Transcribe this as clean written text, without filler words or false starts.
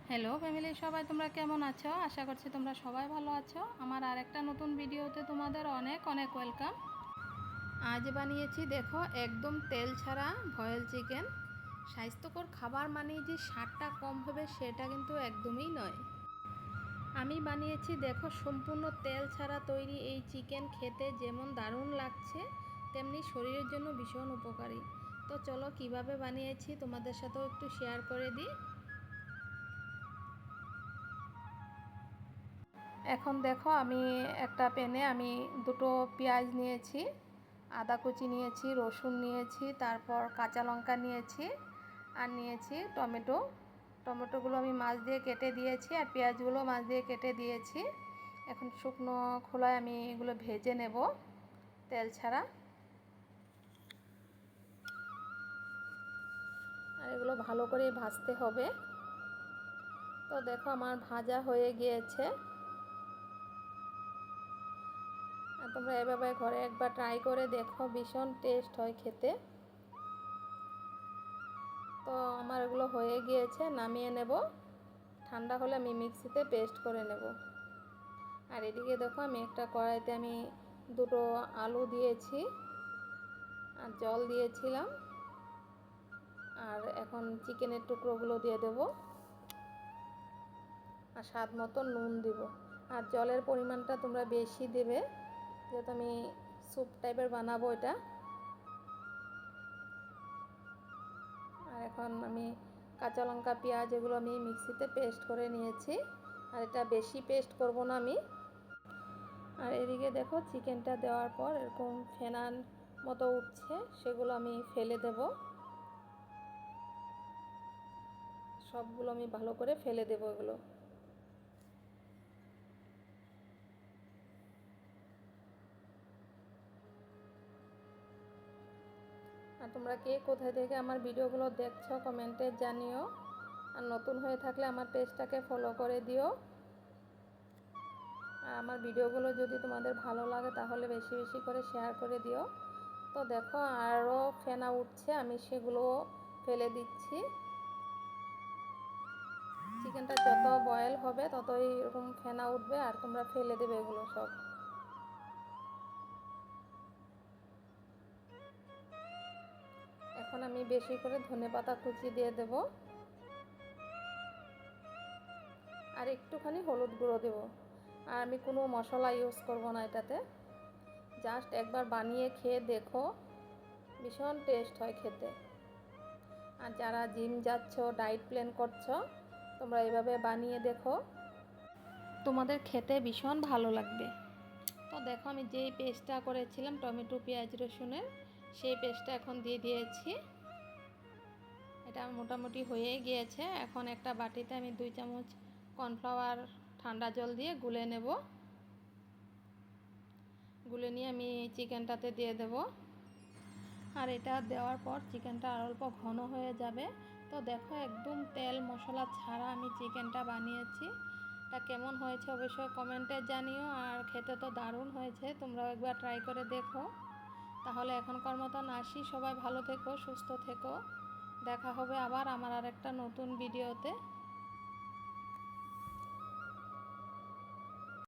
Hello family, সবাই তোমরা কেমন আছো? আশা করছি তোমরা সবাই ভালো আছো। আমার আরেকটা নতুন ভিডিওতে তোমাদের অনেক অনেক ওয়েলকাম। আজ বানিয়েছি দেখো একদম তেল ছাড়া ভয়েল চিকেন। স্বাস্থ্যকর খাবার মানে যে স্বাদটা কম হবে সেটা কিন্তু একদমই নয়। আমি বানিয়েছি দেখো সম্পূর্ণ তেল ছাড়া তৈরি এই চিকেন। খেতে যেমন দারুণ লাগছে তেমনি শরীরের জন্য ভীষণ উপকারী। তো চলো কিভাবে বানিয়েছি তোমাদের সাথেও একটু শেয়ার করে দিই। এখন দেখো আমি একটা প্যানে আমি দুটো পেঁয়াজ নিয়েছি, আদা কুচি নিয়েছি, রসুন নিয়েছি, তারপর কাঁচা লঙ্কা নিয়েছি, আর নিয়েছি টমেটোগুলো আমি মাছ দিয়ে কেটে দিয়েছি, আর পেঁয়াজগুলো মাছ দিয়ে কেটে দিয়েছি। এখন শুকনো খোলায় আমি এগুলো ভেজে নেব তেল ছাড়া। আর এগুলো ভালো করে ভাজতে হবে। তো দেখো আমার ভাজা হয়ে গিয়েছে। আর তোমরা এভাবে ঘরে একবার ট্রাই করে দেখো, ভীষণ টেস্ট হয় খেতে। তো আমার এগুলো হয়ে গিয়েছে, নামিয়ে নেব। ঠান্ডা হলে আমি মিক্সিতে পেস্ট করে নেব। আর এদিকে দেখো আমি একটা কড়াইতে আমি দুটো আলু দিয়েছি আর জল দিয়েছিলাম। আর এখন চিকেনের টুকরোগুলো দিয়ে দেব আর স্বাদ মতো নুন দিব। আর জলের পরিমাণটা তোমরা বেশি দেবে, যেহেতু আমি স্যুপ টাইপের বানাবো এটা। আর এখন আমি কাঁচা লঙ্কা পেঁয়াজ এগুলো আমি মিক্সিতে পেস্ট করে নিয়েছি। আর এটা বেশি পেস্ট করব না আমি। আর এদিকে দেখো চিকেনটা দেওয়ার পর এরকম ফেনার মতো উঠছে, সেগুলো আমি ফেলে দেব। সবগুলো আমি ভালো করে ফেলে দেব এগুলো। আর তোমরা কে কোথায় থেকে আমার ভিডিওগুলো দেখছো কমেন্টে জানিও। আর নতুন হয়ে থাকলে আমার পেজটাকে ফলো করে দিও। আর আমার ভিডিওগুলো যদি তোমাদের ভালো লাগে তাহলে বেশি বেশি করে শেয়ার করে দিও। তো দেখো আরও ফেনা উঠছে, আমি সেগুলো ফেলে দিচ্ছি। চিকেনটা যত বয়েল হবে ততই এরকম ফেনা উঠবে আর তোমরা ফেলে দেবে এগুলো সব। এখন আমি বেশি করে ধনেপাতা কুচি দিয়ে দেব আর একটুখানি হলুদ গুঁড়ো দেব। আর আমি কোনো মশলা ইউজ করব না এটাতে। জাস্ট একবার বানিয়ে খেয়ে দেখো, ভীষণ টেস্ট হয় খেতে। আর যারা জিম যাচ্ছ, ডায়েট প্ল্যান করছো, তোমরা এভাবে বানিয়ে দেখো, তোমাদের খেতে ভীষণ ভালো লাগবে। তো দেখো আমি যেই পেস্টটা করেছিলাম টমেটো পেঁয়াজ রসুনের, সেই পেস্টটা এখন দিয়ে দিয়েছি। এটা মোটামুটি হয়ে গিয়েছে। এখন একটা বাটিতে আমি 2 চামচ কর্নফ্লাওয়ার ঠান্ডা জল দিয়ে গুলে নেব। গুলে নিয়ে আমি চিকেনটাতে দিয়ে দেব। আর এটা দেওয়ার পর চিকেনটা আর অল্প ঘন হয়ে যাবে। তো দেখো একদম তেল মশলা ছাড়া আমি চিকেনটা বানিয়েছি। এটা কেমন হয়েছে অবশ্যই কমেন্টে জানিও। আর খেতে তো দারুণ হয়েছে, তোমরাও একবার ট্রাই করে দেখো। তাহলে এখনকার মতন আসি, সবাই ভালো থেকো, সুস্থ থেকো। দেখা হবে আবার আমার আরেকটা নতুন ভিডিওতে।